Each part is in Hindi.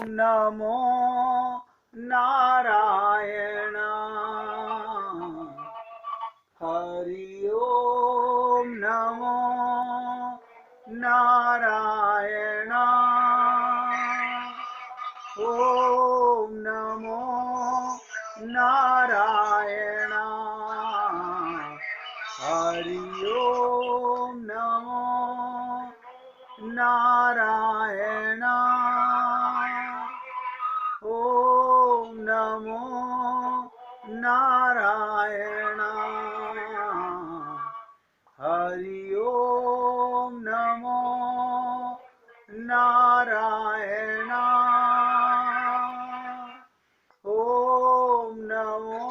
नमो नारायण। हरि ओम नमो नारायण। ओम नमो नारायण। हरि ओम नमो नारायण। ओम नमो नारायण। हरि ओम नमो नारायण। ओम नमो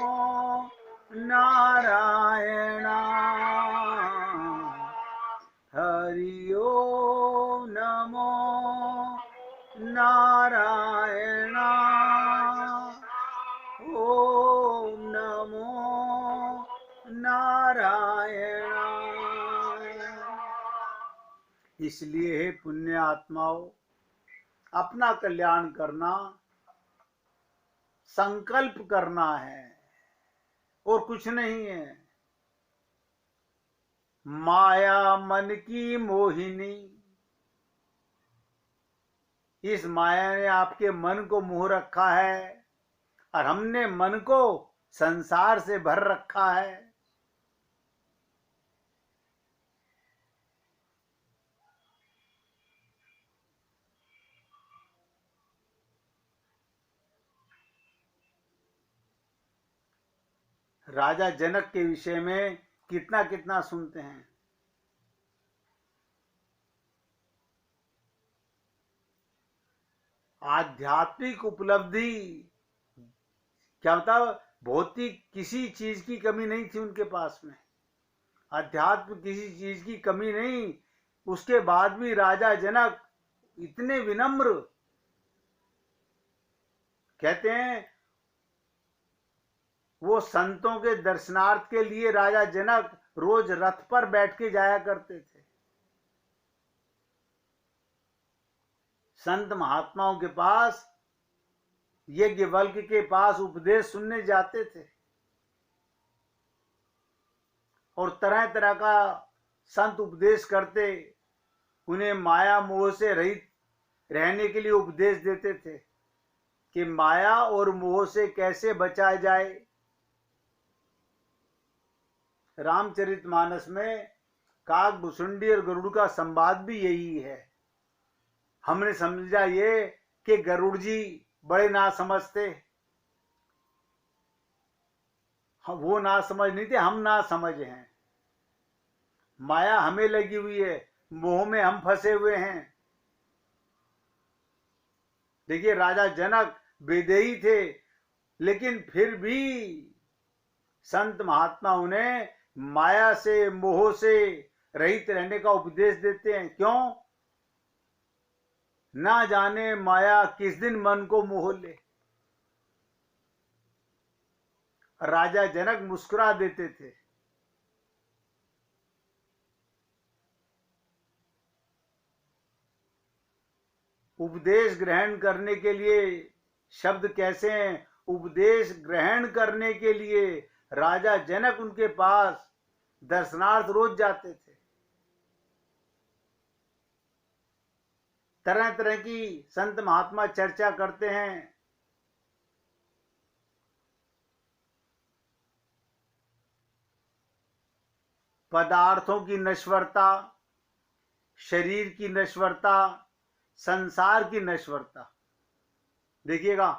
नारायण। हरि ओम नमो नारायण। ओम नमो नारायण। इसलिए हे पुण्य आत्माओं, अपना कल्याण करना संकल्प करना है और कुछ नहीं है। माया मन की मोहिनी, इस माया ने आपके मन को मोह रखा है और हमने मन को संसार से भर रखा है। राजा जनक के विषय में कितना कितना सुनते हैं। आध्यात्मिक उपलब्धि क्या मतलब, भौतिक किसी चीज की कमी नहीं थी उनके पास में, अध्यात्म किसी चीज की कमी नहीं। उसके बाद भी राजा जनक इतने विनम्र, कहते हैं वो संतों के दर्शनार्थ के लिए राजा जनक रोज रथ पर बैठ के जाया करते थे। संत महात्माओं के पास, यज्ञवल्क्य के पास उपदेश सुनने जाते थे और तरह तरह का संत उपदेश करते, उन्हें माया मोह से रहित रहने के लिए उपदेश देते थे कि माया और मोह से कैसे बचा जाए। रामचरितमानस में काक भुसुंडी और गरुड़ का संवाद भी यही है। हमने समझा ये कि गरुड़ जी बड़े ना समझते, वो ना समझ नहीं थे, हम ना समझ हैं। माया हमें लगी हुई है, मोह में हम फंसे हुए हैं। देखिए राजा जनक विदेही थे, लेकिन फिर भी संत महात्मा उन्हें माया से मोह से रहित रहने का उपदेश देते हैं। क्यों? ना जाने माया किस दिन मन को मोह ले। राजा जनक मुस्कुरा देते थे। उपदेश ग्रहण करने के लिए शब्द कैसे हैं? उपदेश ग्रहण करने के लिए राजा जनक उनके पास दर्शनार्थ रोज जाते थे। तरह तरह की संत महात्मा चर्चा करते हैं। पदार्थों की नश्वरता, शरीर की नश्वरता, संसार की नश्वरता। देखिएगा,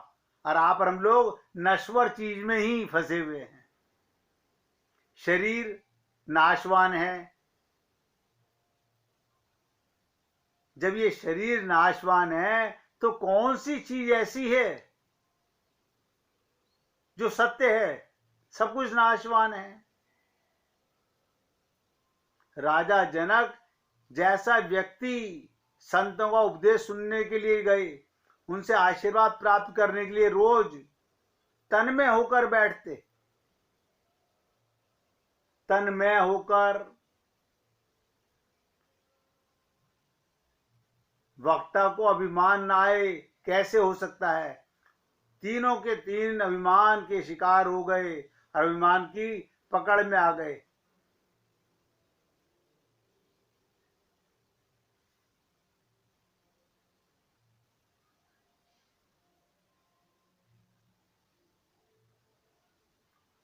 और आप और हम लोग नश्वर चीज में ही फंसे हुए हैं। शरीर नाशवान है। जब ये शरीर नाशवान है तो कौन सी चीज ऐसी है जो सत्य है? सब कुछ नाशवान है। राजा जनक जैसा व्यक्ति संतों का उपदेश सुनने के लिए गए, उनसे आशीर्वाद प्राप्त करने के लिए रोज तन्मय होकर बैठते, तन्मय होकर वक्ता को अभिमान न आए कैसे हो सकता है? तीनों के तीन अभिमान के शिकार हो गए, अभिमान की पकड़ में आ गए।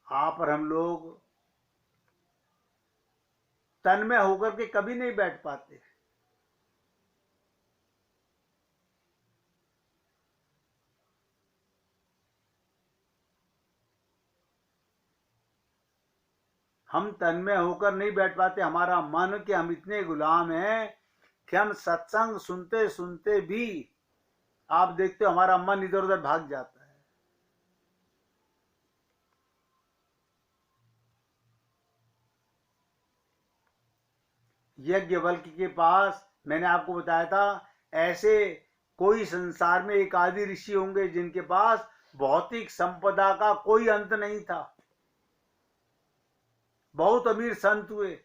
आप और हम लोग तन्मय होकर के कभी नहीं बैठ पाते। हम तन्मय होकर नहीं बैठ पाते। हमारा मन के हम इतने गुलाम हैं कि हम सत्संग सुनते सुनते भी आप देखते हो हमारा मन इधर उधर भाग जाता है। यज्ञवल्क्य के पास मैंने आपको बताया था, ऐसे कोई संसार में एक आदि ऋषि होंगे जिनके पास भौतिक संपदा का कोई अंत नहीं था। बहुत अमीर संत हुए।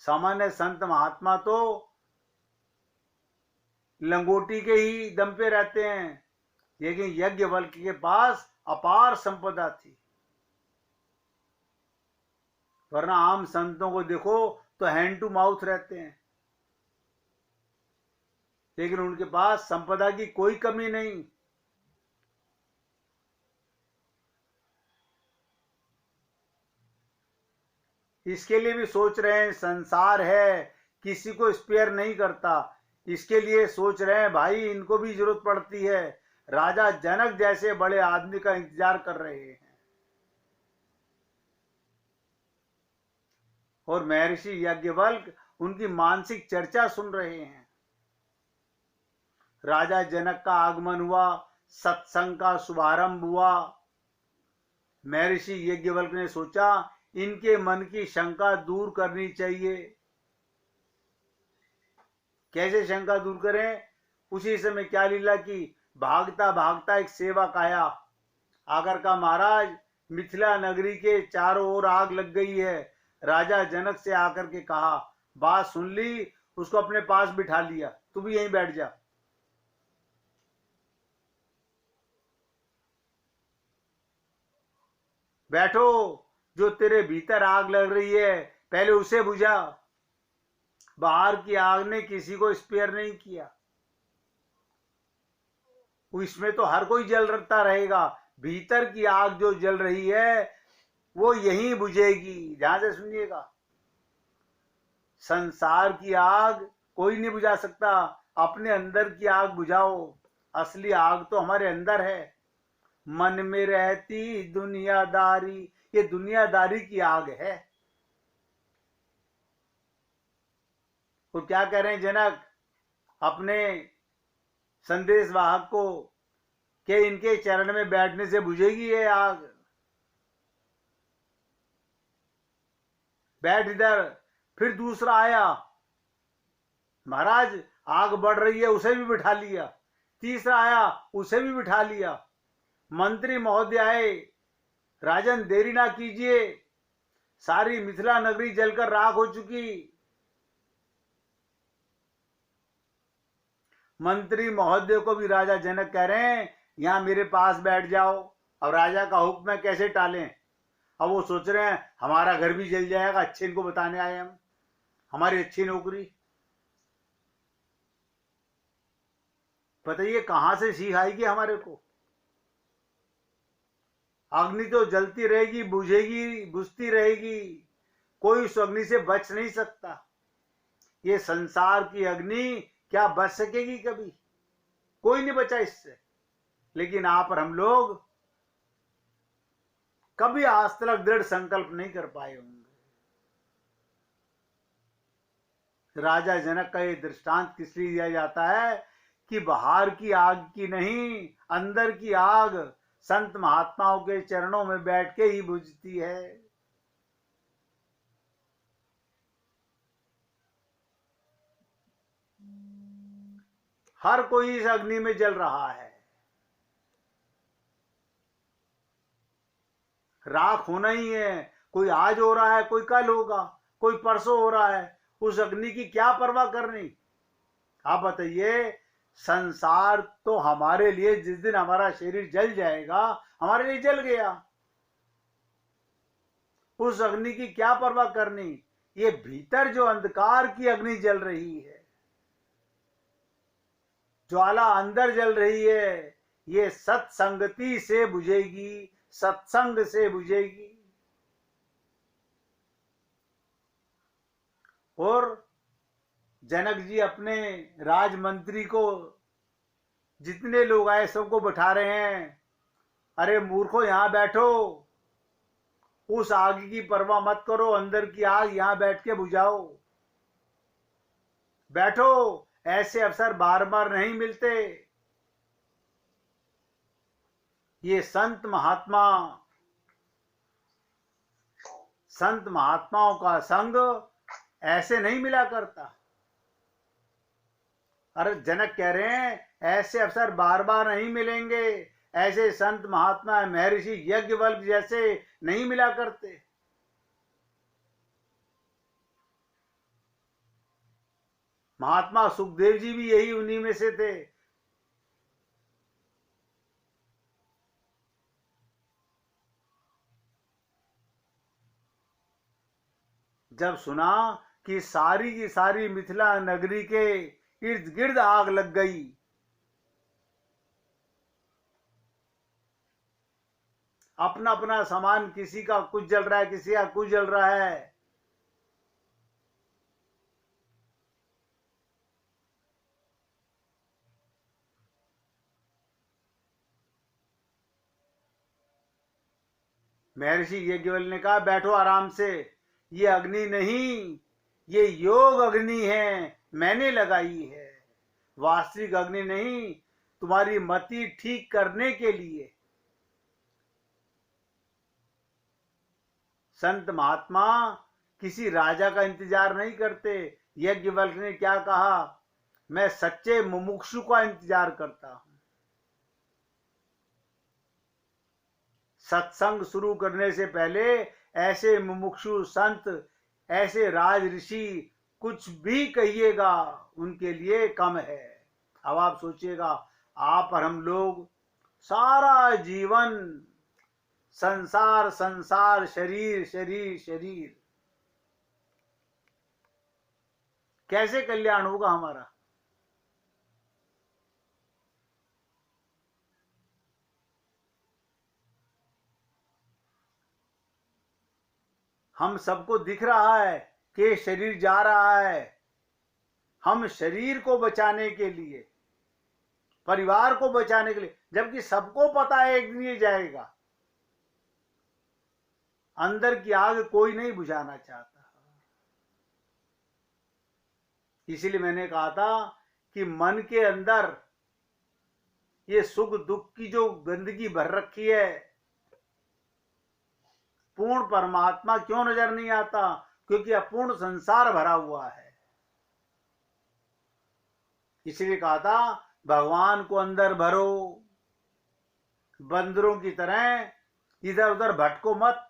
सामान्य संत महात्मा तो लंगोटी के ही दम पे रहते हैं, लेकिन यज्ञवल्क्य के पास अपार संपदा थी। वरना आम संतों को देखो तो हैंड टू माउथ रहते हैं, लेकिन उनके पास संपदा की कोई कमी नहीं। इसके लिए भी सोच रहे हैं, संसार है किसी को स्पेयर नहीं करता, इसके लिए सोच रहे हैं भाई इनको भी जरूरत पड़ती है। राजा जनक जैसे बड़े आदमी का इंतजार कर रहे हैं और महर्षि याज्ञवल्क्य उनकी मानसिक चर्चा सुन रहे हैं। राजा जनक का आगमन हुआ, सत्संग का शुभारंभ हुआ। महर्षि याज्ञवल्क्य ने सोचा इनके मन की शंका दूर करनी चाहिए। कैसे शंका दूर करें? उसी समय क्या लीला की, भागता भागता एक सेवक आया, आकर का महाराज मिथिला नगरी के चारों ओर आग लग गई है। राजा जनक से आकर के कहा, बात सुन ली, उसको अपने पास बिठा लिया, तू भी यहीं बैठ जा। बैठो, जो तेरे भीतर आग लग रही है पहले उसे बुझा। बाहर की आग ने किसी को स्पेयर नहीं किया, इसमें तो हर कोई जलता रहेगा। भीतर की आग जो जल रही है वो यहीं बुझेगी। ध्यान से सुनिएगा, संसार की आग कोई नहीं बुझा सकता, अपने अंदर की आग बुझाओ। असली आग तो हमारे अंदर है। मन में रहती दुनियादारी, ये दुनियादारी की आग है। वो क्या कह रहे हैं जनक अपने संदेश वाहक को कि इनके चरण में बैठने से बुझेगी ये आग, बैठ इधर। फिर दूसरा आया, महाराज आग बढ़ रही है, उसे भी बिठा लिया। तीसरा आया, उसे भी बिठा लिया। मंत्री महोदय आए, राजन देरी ना कीजिए, सारी मिथिला नगरी जलकर राख हो चुकी। मंत्री महोदय को भी राजा जनक कह रहे हैं यहां मेरे पास बैठ जाओ। अब राजा का हुक्म है, कैसे टालें? अब वो सोच रहे हैं हमारा घर भी जल जाएगा, अच्छे इनको बताने आए हम, हमारी अच्छी नौकरी। बताइए कहां से सीख आएगी हमारे को? अग्नि तो जलती रहेगी, बुझेगी, बुझती रहेगी, कोई उस अग्नि से बच नहीं सकता। ये संसार की अग्नि क्या बच सकेगी कभी? कोई नहीं बचा इससे। लेकिन आप और हम लोग कभी आज तक दृढ़ संकल्प नहीं कर पाए होंगे। राजा जनक का ये दृष्टांत किस लिए दिया जाता है कि बाहर की आग की नहीं, अंदर की आग संत महात्माओं के चरणों में बैठ के ही बुझती है। हर कोई इस अग्नि में जल रहा है, राख होना ही है। कोई आज हो रहा है, कोई कल होगा, कोई परसों हो रहा है। उस अग्नि की क्या परवाह करनी? आप बताइए, संसार तो हमारे लिए, जिस दिन हमारा शरीर जल जाएगा, हमारे लिए जल गया। उस अग्नि की क्या परवाह करनी। ये भीतर जो अंधकार की अग्नि जल रही है, ज्वाला अंदर जल रही है, ये सत्संगति से बुझेगी, सत्संग से बुझेगी। और जनक जी अपने राजमंत्री को, जितने लोग आए सबको बैठा रहे हैं, अरे मूर्खो यहां बैठो, उस आग की परवाह मत करो, अंदर की आग यहां बैठ के बुझाओ, बैठो, ऐसे अवसर बार बार नहीं मिलते। ये संत महात्माओं का संग ऐसे नहीं मिला करता। अरे जनक कह रहे हैं ऐसे अवसर बार बार नहीं मिलेंगे, ऐसे संत महात्मा महर्षि यज्ञवल्क्य जैसे नहीं मिला करते। महात्मा सुखदेव जी भी यही उन्हीं में से थे। जब सुना कि सारी की सारी मिथिला नगरी के इर्द गिर्द आग लग गई, अपना अपना सामान, किसी का कुछ जल रहा है, किसी का कुछ जल रहा है, महर्षि यज्ञवल्क्य ने कहा बैठो आराम से, ये अग्नि नहीं, ये योग अग्नि है, मैंने लगाई है, वास्तविक अग्नि नहीं, तुम्हारी मति ठीक करने के लिए। संत महात्मा किसी राजा का इंतजार नहीं करते। यज्ञवल्क्य ने क्या कहा, मैं सच्चे मुमुक्षु का इंतजार करता हूं। सत्संग शुरू करने से पहले ऐसे मुमुक्षु संत, ऐसे राज ऋषि कुछ भी कहिएगा उनके लिए कम है। अब आप सोचिएगा, आप और हम लोग सारा जीवन संसार संसार, शरीर शरीर शरीर, कैसे कल्याण होगा हमारा। हम सबको दिख रहा है कि शरीर जा रहा है, हम शरीर को बचाने के लिए, परिवार को बचाने के लिए, जबकि सबको पता है एक दिन ये जाएगा। अंदर की आग कोई नहीं बुझाना चाहता। इसीलिए मैंने कहा था कि मन के अंदर ये सुख दुख की जो गंदगी भर रखी है, पूर्ण परमात्मा क्यों नजर नहीं आता, क्योंकि अपूर्ण संसार भरा हुआ है। इसलिए कहा था भगवान को अंदर भरो, बंदरों की तरह इधर उधर भटको मत।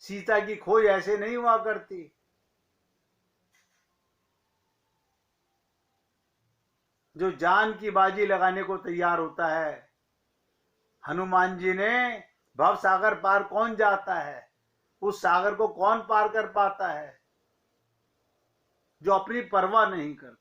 सीता की खोज ऐसे नहीं हुआ करती। जो जान की बाजी लगाने को तैयार होता है, हनुमान जी ने भव सागर पार कौन जाता है, उस सागर को कौन पार कर पाता है, जो अपनी परवाह नहीं करता।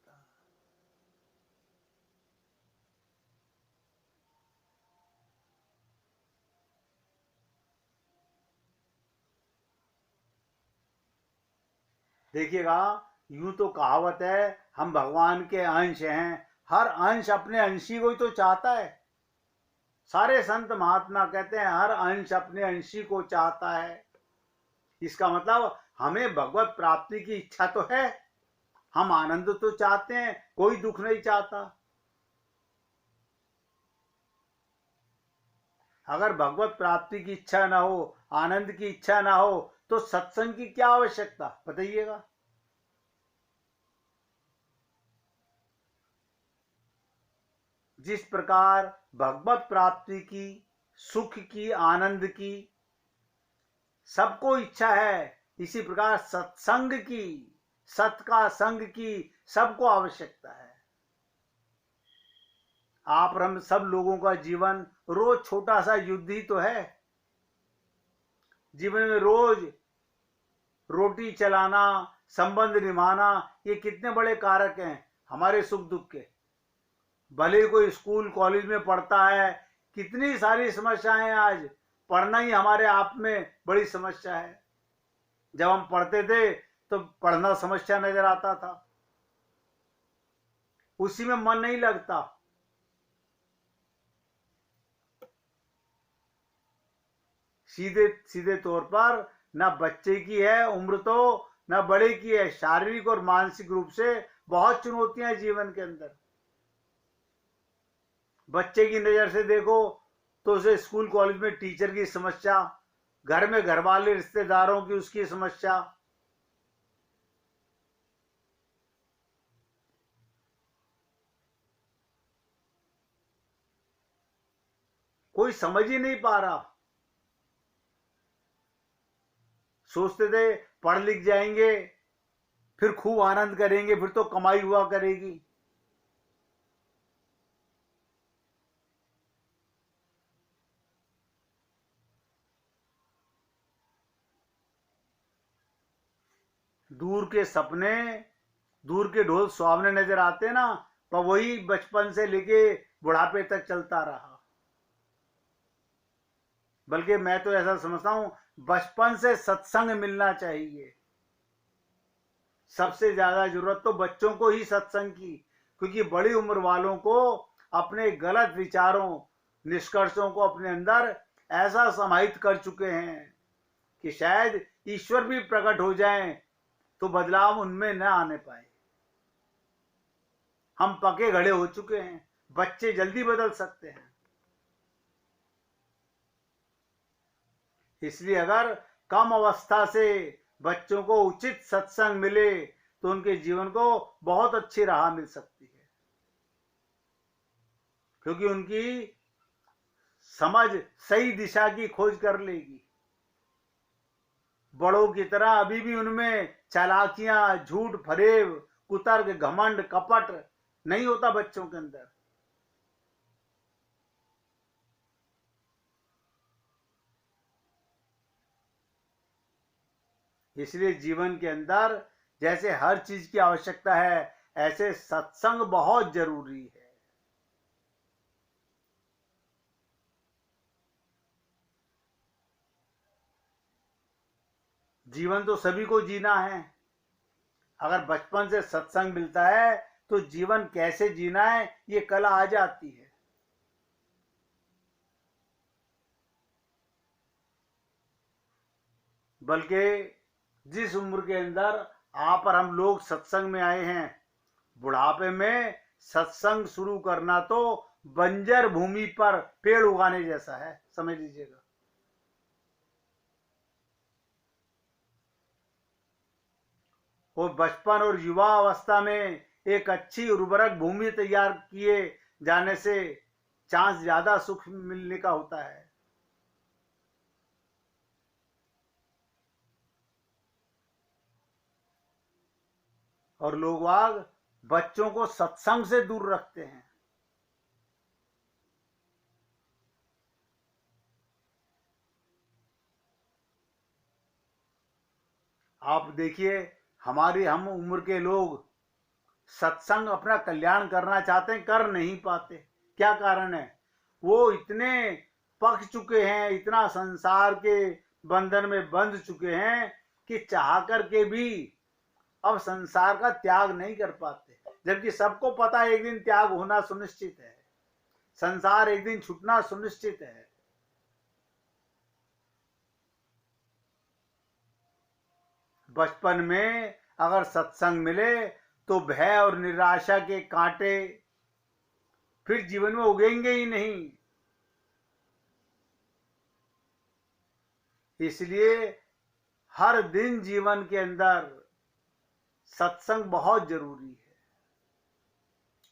देखिएगा, यूं तो कहावत है हम भगवान के अंश हैं, हर अंश अपने अंशी को ही तो चाहता है। सारे संत महात्मा कहते हैं हर अंश अपने अंशी को चाहता है। इसका मतलब हमें भगवत प्राप्ति की इच्छा तो है, हम आनंद तो चाहते हैं, कोई दुख नहीं चाहता। अगर भगवत प्राप्ति की इच्छा ना हो, आनंद की इच्छा ना हो, तो सत्संग की क्या आवश्यकता, बताइएगा। जिस प्रकार भगवत प्राप्ति की, सुख की, आनंद की सबको इच्छा है, इसी प्रकार सत्संग की, सत का संग की सबको आवश्यकता है। आप और हम सब लोगों का जीवन रोज छोटा सा युद्ध ही तो है। जीवन में रोज रोटी चलाना, संबंध निभाना, ये कितने बड़े कारक हैं हमारे सुख दुख के। भले कोई स्कूल कॉलेज में पढ़ता है, कितनी सारी समस्याएं हैं आज। पढ़ना ही हमारे आप में बड़ी समस्या है। जब हम पढ़ते थे तो पढ़ना समस्या नजर आता था, उसी में मन नहीं लगता। सीधे सीधे तौर पर ना बच्चे की है उम्र, तो ना बड़े की है। शारीरिक और मानसिक रूप से बहुत चुनौतियां हैं जीवन के अंदर। बच्चे की नजर से देखो तो उसे स्कूल कॉलेज में टीचर की समस्या, घर में घर वाले रिश्तेदारों की उसकी समस्या, कोई समझ ही नहीं पा रहा। सोचते थे पढ़ लिख जाएंगे फिर खूब आनंद करेंगे, फिर तो कमाई हुआ करेगी। दूर के सपने, दूर के ढोल सुहावने नजर आते ना, पर वही बचपन से लेके बुढ़ापे तक चलता रहा। बल्कि मैं तो ऐसा समझता हूं, बचपन से सत्संग मिलना चाहिए। सबसे ज्यादा जरूरत तो बच्चों को ही सत्संग की, क्योंकि बड़ी उम्र वालों को अपने गलत विचारों, निष्कर्षों को अपने अंदर ऐसा समाहित कर चुके हैं कि शायद ईश्वर भी प्रकट हो जाएं तो बदलाव उनमें न आने पाए। हम पके घड़े हो चुके हैं, बच्चे जल्दी बदल सकते हैं। इसलिए अगर कम अवस्था से बच्चों को उचित सत्संग मिले तो उनके जीवन को बहुत अच्छी राह मिल सकती है, क्योंकि उनकी समझ सही दिशा की खोज कर लेगी। बड़ों की तरह अभी भी उनमें चालाकियां, झूठ, फरेब, कुतर्क, घमंड, कपट नहीं होता बच्चों के अंदर। इसलिए जीवन के अंदर जैसे हर चीज की आवश्यकता है, ऐसे सत्संग बहुत जरूरी है। जीवन तो सभी को जीना है। अगर बचपन से सत्संग मिलता है तो जीवन कैसे जीना है ये कला आ जाती है। बल्कि जिस उम्र के अंदर आप और हम लोग सत्संग में आए हैं, बुढ़ापे में सत्संग शुरू करना तो बंजर भूमि पर पेड़ उगाने जैसा है, समझ लीजिएगा। और बचपन और युवा अवस्था में एक अच्छी उर्वरक भूमि तैयार किए जाने से चांस ज्यादा सुख मिलने का होता है। और लोग बाग बच्चों को सत्संग से दूर रखते हैं। आप देखिए, हमारी हम उम्र के लोग सत्संग अपना कल्याण करना चाहते हैं, कर नहीं पाते। क्या कारण है? वो इतने पक चुके हैं, इतना संसार के बंधन में बंध चुके हैं कि चाह करके भी अब संसार का त्याग नहीं कर पाते। जबकि सबको पता है एक दिन त्याग होना सुनिश्चित है, संसार एक दिन छूटना सुनिश्चित है। बचपन में अगर सत्संग मिले तो भय और निराशा के कांटे फिर जीवन में उगेंगे ही नहीं। इसलिए हर दिन जीवन के अंदर सत्संग बहुत जरूरी है।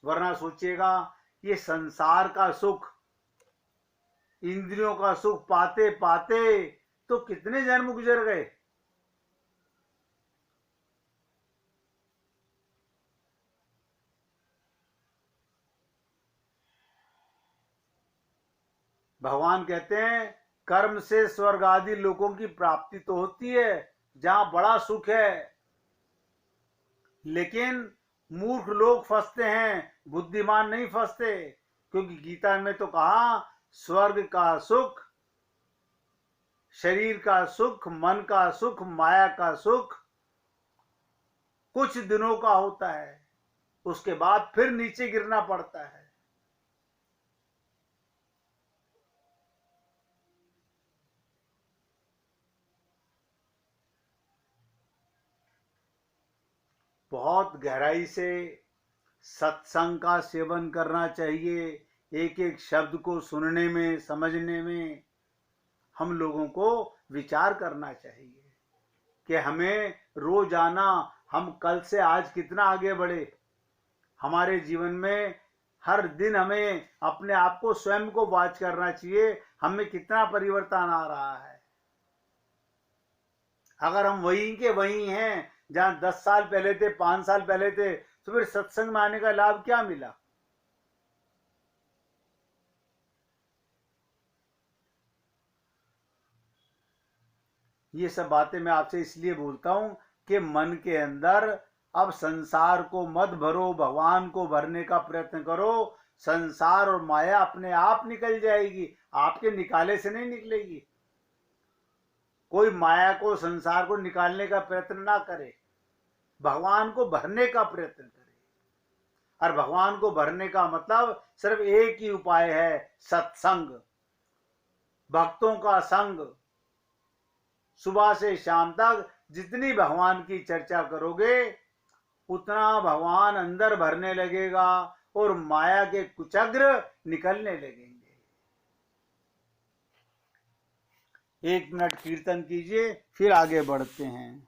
वरना सोचिएगा, ये संसार का सुख, इंद्रियों का सुख पाते पाते तो कितने जन्म गुजर गए। भगवान कहते हैं कर्म से स्वर्ग आदि लोगों की प्राप्ति तो होती है जहां बड़ा सुख है, लेकिन मूर्ख लोग फंसते हैं, बुद्धिमान नहीं फंसते। क्योंकि गीता में तो कहा स्वर्ग का सुख, शरीर का सुख, मन का सुख, माया का सुख कुछ दिनों का होता है, उसके बाद फिर नीचे गिरना पड़ता है। बहुत गहराई से सत्संग का सेवन करना चाहिए। एक एक शब्द को सुनने में, समझने में हम लोगों को विचार करना चाहिए कि हमें रोजाना, हम कल से आज कितना आगे बढ़े। हमारे जीवन में हर दिन हमें अपने आप को, स्वयं को वाच करना चाहिए, हमें कितना परिवर्तन आ रहा है। अगर हम वहीं के वहीं हैं जहां 10 साल पहले थे, 5 साल पहले थे, तो फिर सत्संग में आने का लाभ क्या मिला? ये सब बातें मैं आपसे इसलिए बोलता हूं कि मन के अंदर अब संसार को मत भरो, भगवान को भरने का प्रयत्न करो। संसार और माया अपने आप निकल जाएगी, आपके निकाले से नहीं निकलेगी। कोई माया को, संसार को निकालने का प्रयत्न ना करे, भगवान को भरने का प्रयत्न करे। और भगवान को भरने का मतलब सिर्फ एक ही उपाय है, सत्संग, भक्तों का संग। सुबह से शाम तक जितनी भगवान की चर्चा करोगे उतना भगवान अंदर भरने लगेगा और माया के कुचग्र निकलने लगेंगे। 1 मिनट कीर्तन कीजिए, फिर आगे बढ़ते हैं।